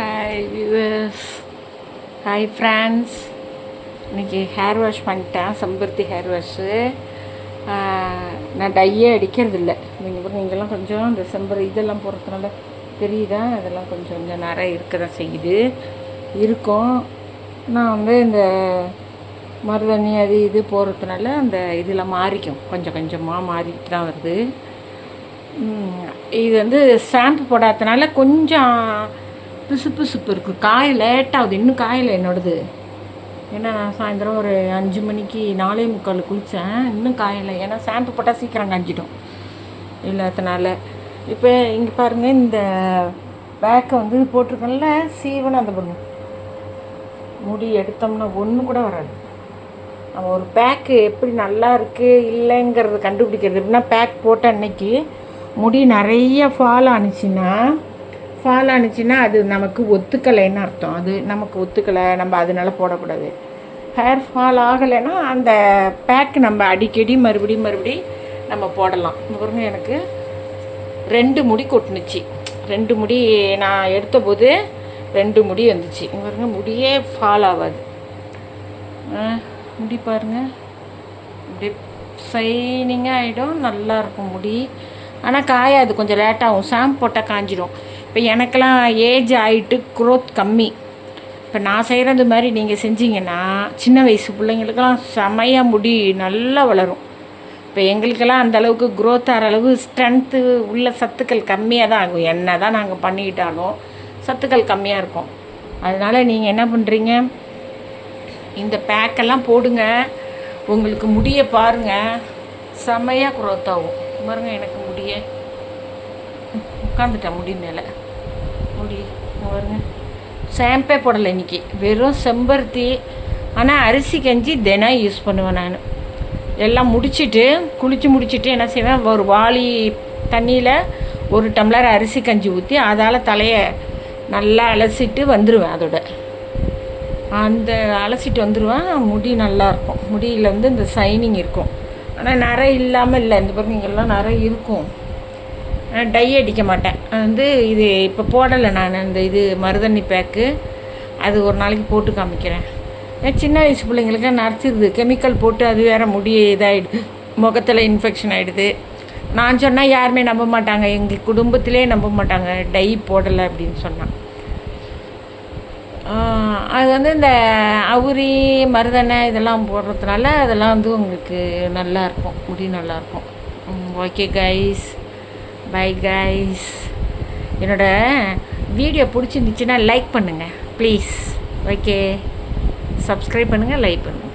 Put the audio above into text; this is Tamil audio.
Hi viewers, hi friends. இன்றைக்கி ஹேர் வாஷ் பண்ணிட்டேன், செம்பருத்தி ஹேர் வாஷு. நான் டையே அடிக்கிறதில்ல. நீங்கள்லாம் கொஞ்சம் இந்த இதெல்லாம் போடுறதுனால தெரியுதா, அதெல்லாம் கொஞ்சம் நிறைய இருக்க தான் செய்யுது இருக்கும். நான் இந்த மருதாணி அது இது போடுறதுனால அந்த இதில் மாறிக்கும், கொஞ்சம் கொஞ்சமாக மாறிட்டு தான் வருது. இது ஷாம்பு போடாததுனால கொஞ்சம் பிசுப்பு இருக்குது. காய லேட்டாகுது, இன்னும் காயலை என்னோடது. ஏன்னா நான் சாயந்தரம் ஒரு 5 மணிக்கு 4:45 குளித்தேன், இன்னும் காயலை. ஏன்னா ஷாம்பு போட்டால் சீக்கிரம் காஞ்சிடும் இல்லாதனால. இப்போ இங்கே பாருங்கள், இந்த பேக்கை போட்டிருக்கோம்ல, சீவனை அந்த பொண்ணு முடி எடுத்தோம்னா ஒன்று கூட வராது. நம்ம ஒரு பேக்கு எப்படி நல்லா இருக்குது இல்லைங்கிறது கண்டுபிடிக்கிறது எப்படின்னா, பேக் போட்ட அன்னைக்கு முடி நிறைய ஃபால் ஆணுச்சுன்னா அது நமக்கு ஒத்துக்கலைன்னு அர்த்தம். அது நமக்கு ஒத்துக்கலை, நம்ம அதனால போடக்கூடாது. ஹேர் ஃபால் ஆகலைன்னா அந்த பேக் நம்ம அடிக்கடி மறுபடியும் நம்ம போடலாம். பாருங்க, எனக்கு 2 முடி கொட்டுனுச்சு. 2 முடி நான் எடுத்தபோது 2 முடி வந்துச்சு. பாருங்க, முடியே ஃபால் ஆகாது. முடி பாருங்கள், இப்படி ஷைனிங்காக ஆகிடும், நல்லாயிருக்கும் முடி. ஆனால் காயாது, கொஞ்சம் லேட்டாகும். ஷாம்பு போட்டால் காஞ்சிடும். இப்போ எனக்கெல்லாம் ஏஜ் ஆகிட்டு க்ரோத் கம்மி. இப்போ நான் செய்கிறது மாதிரி நீங்கள் செஞ்சிங்கன்னா சின்ன வயசு பிள்ளைங்களுக்கெல்லாம் செமையாக முடி நல்லா வளரும். இப்போ எங்களுக்கெல்லாம் அந்தளவுக்கு க்ரோத் ஆகிற அளவு ஸ்ட்ரென்த்து உள்ள சத்துக்கள் கம்மியாக தான் ஆகும். என்ன தான் நாங்கள் பண்ணிக்கிட்டாலும் சத்துக்கள் கம்மியாக இருக்கும். அதனால் நீங்கள் என்ன பண்ணுறீங்க, இந்த பேக்கெல்லாம் போடுங்க. உங்களுக்கு முடியை பாருங்கள், செமையாக க்ரோத் ஆகும். பாருங்கள், எனக்கு முடியை உட்காந்துட்டேன் முடி மேலே. முடி பாருங்க, ஷாம்பே போடலை இன்றைக்கி, வெறும் செம்பருத்தி. ஆனால் அரிசி கஞ்சி தினம் யூஸ் பண்ணுவேன் நான். எல்லாம் குளித்து முடிச்சுட்டு என்ன செய்வேன், ஒரு வாளி தண்ணியில் 1 டம்ளர் அரிசி கஞ்சி ஊற்றி அதால் தலையை நல்லா அலசிட்டு வந்துடுவேன். அதோட அலசிட்டு வந்துடுவேன். முடி நல்லாயிருக்கும். முடியில் இந்த ஷைனிங் இருக்கும். ஆனால் நிறை இல்லாமல் இல்லை. இந்த பாருங்க, இங்கெல்லாம் நிறை இருக்கும். டை அடிக்க மாட்டேன். இது இப்போ போடலை நான். இது மருதாணி பேக்கு, அது ஒரு நாளைக்கு போட்டு காமிக்கிறேன். சின்ன வயசு பிள்ளைங்களுக்கு நரைச்சிருது, கெமிக்கல் போட்டு அது வேறு முடி இதாகிடுது, முகத்தில் இன்ஃபெக்ஷன் ஆகிடுது. நான் சொன்னால் யாருமே நம்ப மாட்டாங்க, எங்கள் குடும்பத்திலே நம்ப மாட்டாங்க டை போடலை அப்படின்னு சொன்னான். அது இந்த அவுரி மருதாணை இதெல்லாம் போடுறதுனால அதெல்லாம் உங்களுக்கு நல்லாயிருக்கும், முடி நல்லாயிருக்கும். Okay guys, bye guys. என்னோடய வீடியோ பிடிச்சிருந்துச்சுன்னா லைக் பண்ணுங்கள் ப்ளீஸ். ஓகே, சப்ஸ்கிரைப் பண்ணுங்கள், லைக் பண்ணுங்கள்.